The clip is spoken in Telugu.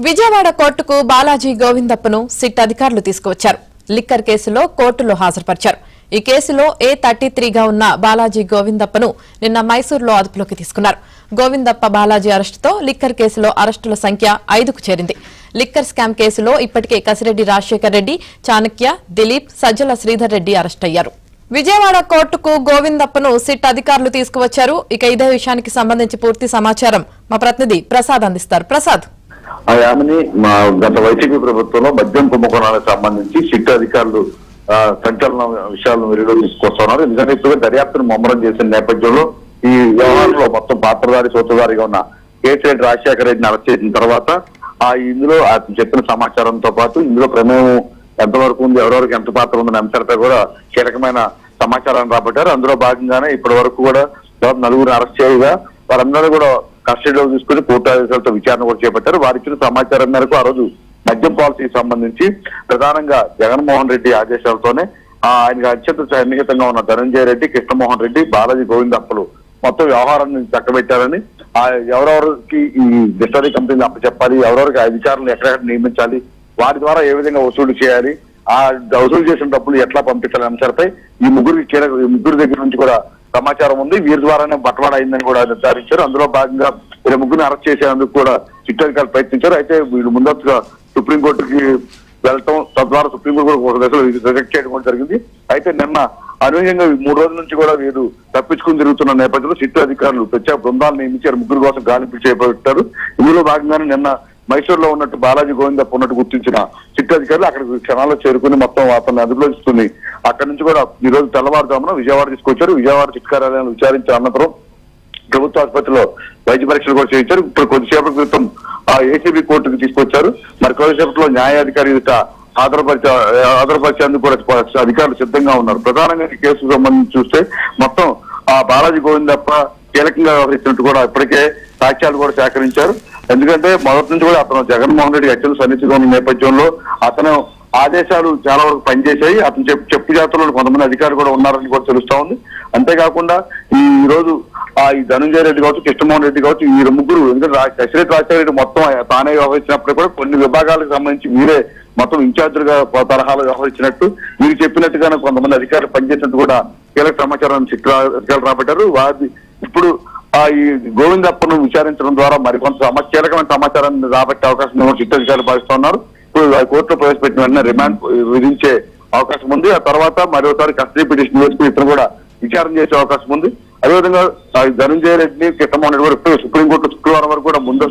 విజయవాడ కోర్టుకు బాలాజీ గోవిందప్పను సిట్ అధికారులు తీసుకువచ్చారు. లిక్కర్ కేసులో కోర్టులో హాజరుపరిచారు. ఈ కేసులో A33గా ఉన్న బాలాజీ గోవిందప్పను నిన్న మైసూరులో అదుపులోకి తీసుకున్నారు. గోవిందప్ప బాలాజీ అరెస్టుతో లిక్కర్ కేసులో అరెస్టుల సంఖ్య 5కు చేరింది. లిక్కర్ స్కామ్ కేసులో ఇప్పటికే కసిరెడ్డి రాజశేఖర్ రెడ్డి, చాణక్య, దిలీప్, సజ్జల శ్రీధర్ రెడ్డి అరెస్టయ్యారు. విజయవాడ కోర్టుకు గోవిందప్పను సిట్ అధికారులు తీసుకువచ్చారు. ఇక ఇదే విషయానికి సంబంధించి పూర్తి సమాచారం మా ప్రతినిధి ప్రసాద్ అందిస్తారు. ప్రసాద్, ఆమెని మా గత వైసీపీ ప్రభుత్వంలో మద్యం కుంభకోణాలకు సంబంధించి సిట్ అధికారులు సంచలన విషయాలను వెలుగులో తీసుకొస్తున్నారు. ఎందుకంటే ఇప్పుడు దర్యాప్తును ముమ్మరం చేసిన నేపథ్యంలో ఈ వ్యవహారంలో మొత్తం పాత్రధారి సూత్రధారిగా ఉన్న కేసీఆర్ రాజశేఖర రెడ్డిని అరెస్ట్ చేసిన తర్వాత ఇందులో చెప్పిన సమాచారంతో పాటు ఇందులో ప్రమేయం ఎంతవరకు ఉంది, ఎవరెవరికి ఎంత పాత్ర ఉందనే అంశాలపై కూడా కీలకమైన సమాచారాన్ని రాబట్టారు. అందులో భాగంగానే ఇప్పటి వరకు కూడా నలుగురు అరెస్ట్ చేయగా వారందరూ కూడా కస్టడీలో తీసుకుని కోర్టు ఆదేశాలతో విచారణ కూడా చేపట్టారు. వారి ఇచ్చిన సమాచారం మేరకు ఆ రోజు మద్యం పాలసీకి సంబంధించి ప్రధానంగా జగన్మోహన్ రెడ్డి ఆదేశాలతోనే ఆయనకు అత్యంత సన్నిహితంగా ఉన్న ధనంజయ రెడ్డి, కృష్ణమోహన్ రెడ్డి, బాలాజీ గోవిందప్పలు మొత్తం వ్యవహారాన్ని చక్కబెట్టారని, ఎవరెవరికి ఈ డిస్టరీ కంపెనీలు అప్పచెప్పాలి, ఎవరెవరికి అధికారులను ఎక్కడెక్కడ నియమించాలి, వారి ద్వారా ఏ విధంగా వసూలు చేయాలి, ఆ వసూలు చేసిన డబ్బులు ఎట్లా పంపించాలి అంశాలపై ఈ ముగ్గురు దగ్గర నుంచి కూడా సమాచారం ఉంది. వీరి ద్వారానే బట్వాడ అయిందని కూడా నిర్ధారించారు. అందులో భాగంగా వీళ్ళ ముగ్గురిని అరెస్ట్ చేసేందుకు కూడా సిట్ అధికారులు ప్రయత్నించారు. అయితే వీళ్ళు ముందస్తుగా సుప్రీంకోర్టుకి వెళ్తాం, తద్వారా సుప్రీంకోర్టు కూడా ఒక దశలో రిజెక్ట్ చేయడం కూడా జరిగింది. అయితే నిన్న అనూహ్యంగా 3 రోజుల నుంచి కూడా వీరు తప్పించుకుని తిరుగుతున్న నేపథ్యంలో సిట్ అధికారులు ప్రత్యేక బృందాలు నియమించారు. ముగ్గురు కోసం గాలింపు చేపట్టారు. ఇందులో భాగంగానే నిన్న మైసూరులో ఉన్నట్టు బాలాజీ గోవిందప్ప ఉన్నట్టు గుర్తించిన సిట్ అధికారులు అక్కడికి క్షణాల్లో చేరుకుని మొత్తం అతన్ని అదుపులో తీసుకుని అక్కడి నుంచి కూడా ఈ రోజు తెల్లవారుజామున విజయవాడ తీసుకొచ్చారు. విజయవాడ సిట్ కార్యాలయాన్ని విచారించిన అనంతరం ప్రభుత్వ ఆసుపత్రిలో వైద్య పరీక్షలు కూడా చేయించారు. ఇప్పుడు కొద్దిసేపటి క్రితం ఏసీబీ కోర్టుకు తీసుకొచ్చారు. మరి కొద్దిసేపట్లో న్యాయాధికారి హాజరుపరిచేందుకు కూడా అధికారులు సిద్ధంగా ఉన్నారు. ప్రధానంగా ఈ కేసుకు సంబంధించి చూస్తే మొత్తం బాలాజీ గోవిందప్ప కీలకంగా వ్యవహరించినట్టు కూడా ఇప్పటికే సాక్ష్యాలు కూడా సేకరించారు. ఎందుకంటే మొదటి నుంచి కూడా అతను జగన్మోహన్ రెడ్డి అత్యంత సన్నిహితంగా ఉన్న నేపథ్యంలో అతను ఆదేశాలు చాలా వరకు పనిచేశాయి. అతను చెప్పు జాతరలో కొంతమంది అధికారులు కూడా ఉన్నారని కూడా తెలుస్తా ఉంది. అంతేకాకుండా ఈ రోజు ఈ ధనంజయ రెడ్డి కావచ్చు, కృష్ణమోహన్ రెడ్డి కావచ్చు, ఈ ముగ్గురు ఎందుకంటే కసిరెడ్డి రాజశేఖర రెడ్డి మొత్తం తానే వ్యవహరించినప్పుడు కూడా కొన్ని విభాగాలకు సంబంధించి వీరే మొత్తం ఇన్ఛార్జులుగా తరహాలో వ్యవహరించినట్టు వీరు చెప్పినట్టుగానే కొంతమంది అధికారులు పనిచేసినట్టు కూడా కీలక సమాచారాన్ని అధికారులు రాబట్టారు. వారి ఇప్పుడు ఈ గోవిందప్పను విచారించడం ద్వారా మరికొంత కీలకమైన సమాచారాన్ని రాబట్టే అవకాశం సిట్ అధికారులు భావిస్తున్నారు. ఇప్పుడు కోర్టులో ప్రవేశపెట్టిన వెంటనే రిమాండ్ విధించే అవకాశం ఉంది. ఆ తర్వాత మరోసారి కస్టడీ పిటిషన్ వేసుకుని ఇతను కూడా విచారణ చేసే అవకాశం ఉంది. అదేవిధంగా ధనంజయ రెడ్డిని, కృష్ణమోహన్ రెడ్డి కూడా సుప్రీంకోర్టు శుక్రవారం వరకు కూడా ముందు